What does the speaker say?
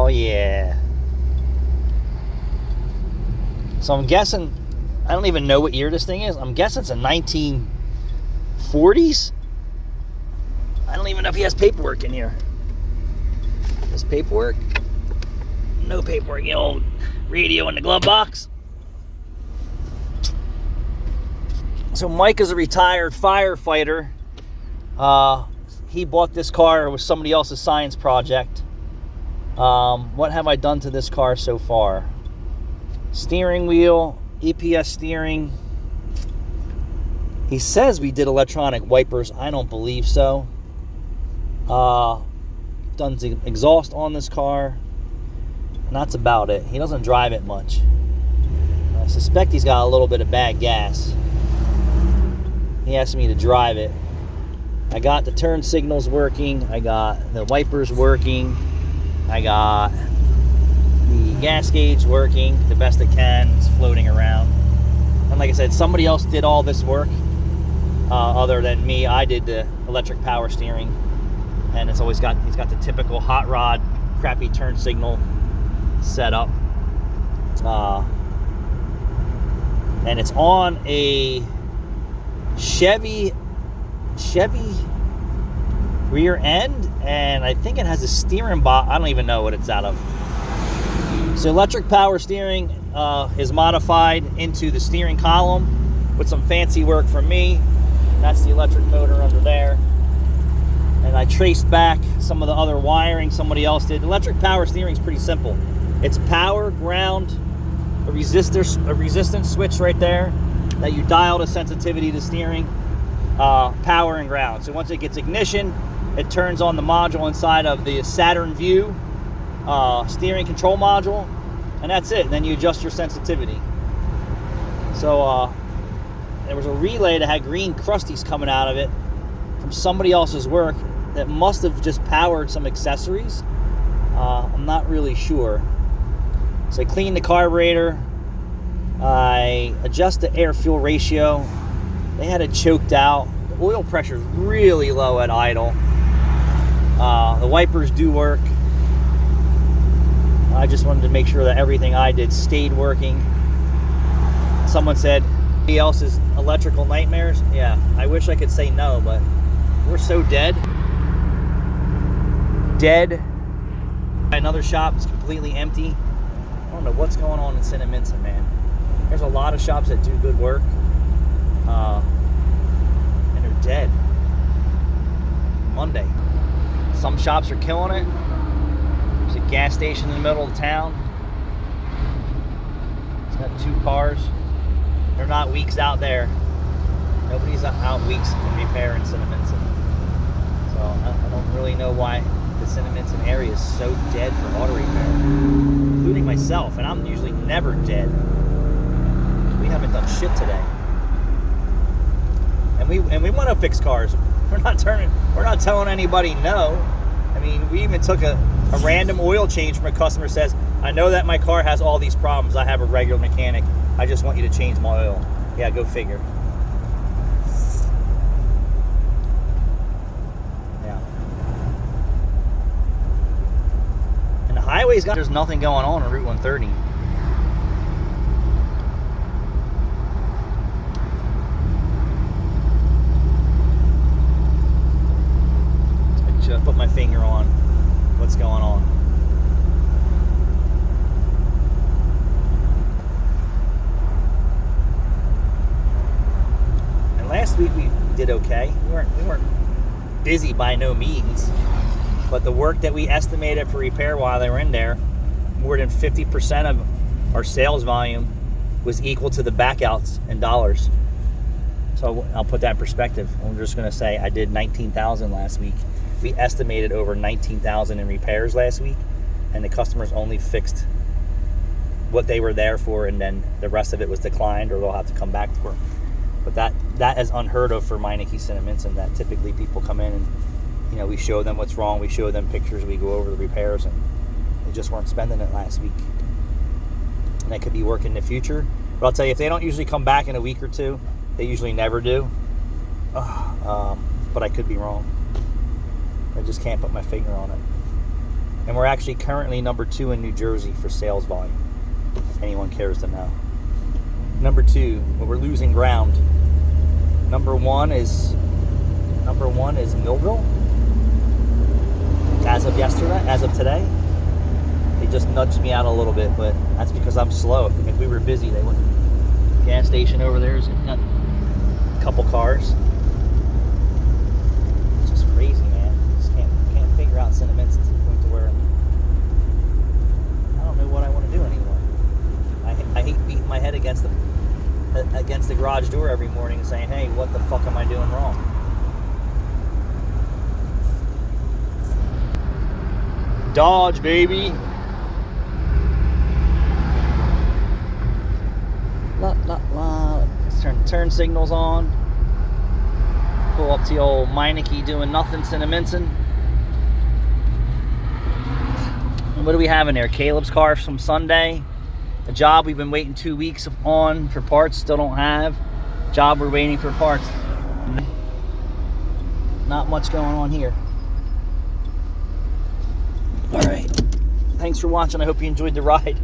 Oh yeah. So I'm guessing, I don't even know what year this thing is. I'm guessing it's a 1940s. I don't even know if he has paperwork in here. There's paperwork? No paperwork. The old radio in the glove box. So Mike is a retired firefighter. He bought this car. It was somebody else's science project. What have I done to this car so far? Steering wheel, EPS steering. He says we did electronic wipers. I don't believe so. Done the exhaust on this car. And that's about it. He doesn't drive it much. I suspect he's got a little bit of bad gas. He asked me to drive it. I got the turn signals working. I got the wipers working. I got the gas gauge working the best it can. It's floating around. And like I said, somebody else did all this work other than me. I did the electric power steering. And he's got the typical hot rod, crappy turn signal setup. And it's on a Chevy rear end, and I think it has a steering box. I don't even know what it's out of. So electric power steering is modified into the steering column with some fancy work from me. That's the electric motor under there. And I traced back some of the other wiring somebody else did. Electric power steering is pretty simple. It's power, ground, a resistance switch right there that you dial the sensitivity to steering, power and ground. So once it gets ignition, it turns on the module inside of the Saturn Vue steering control module, and that's it. And then you adjust your sensitivity. So there was a relay that had green crusties coming out of it from somebody else's work that must have just powered some accessories. I'm not really sure. So I cleaned the carburetor. I adjust the air-fuel ratio. They had it choked out. The oil pressure is really low at idle. The wipers do work. I just wanted to make sure that everything I did stayed working. Someone said, anybody else's electrical nightmares? Yeah, I wish I could say no, but we're so dead. Another shop is completely empty. I don't know what's going on in Cinnaminson, man. There's a lot of shops that do good work, and they're dead. Monday. Some shops are killing it. There's a gas station in the middle of town. It's got 2 cars. They're not weeks out there. Nobody's out weeks in repair in Cinnaminson. So I don't really know why the Cinnaminson area is so dead for auto repair, including myself, and I'm usually never dead. We haven't done shit today, and we want to fix cars. We're not telling anybody no. I mean, we even took a random oil change from a customer who says, I know that my car has all these problems. I have a regular mechanic. I just want you to change my oil. Yeah, go figure. Yeah. And the highway's there's nothing going on Route 130. I put my finger on what's going on. And last week we did okay. We weren't busy by no means, but the work that we estimated for repair while they were in there, more than 50% of our sales volume was equal to the backouts in dollars. So I'll put that in perspective. I'm just going to say I did 19,000 last week. We estimated over 19,000 in repairs last week, and the customers only fixed what they were there for, and then the rest of it was declined or they'll have to come back for. But that is unheard of for Meineke Cinnaminson. That typically people come in and we show them what's wrong, we show them pictures, we go over the repairs, and they just weren't spending it last week. And that could be working in the future. But I'll tell you, if they don't usually come back in a week or two, they usually never do. But I could be wrong. I just can't put my finger on it. And we're actually currently number 2 in New Jersey for sales volume, if anyone cares to know. Number 2, but we're losing ground. Number one is Millville. As of today, they just nudged me out a little bit, but that's because I'm slow. If we were busy, they wouldn't. Gas station over there is got a couple cars. It's just crazy, man. Just can't figure out sentiments to the point to where I don't know what I want to do anymore. I hate beating my head against the garage door every morning and saying, hey, what the fuck am I doing wrong? Dodge, baby. Let's turn the turn signals on. Pull up to the old Meineke doing nothing, Cinnaminson. And what do we have in there? Caleb's car from Sunday. A job we've been waiting 2 weeks on for parts, still don't have. Job we're waiting for parts. Not much going on here. All right. Thanks for watching. I hope you enjoyed the ride.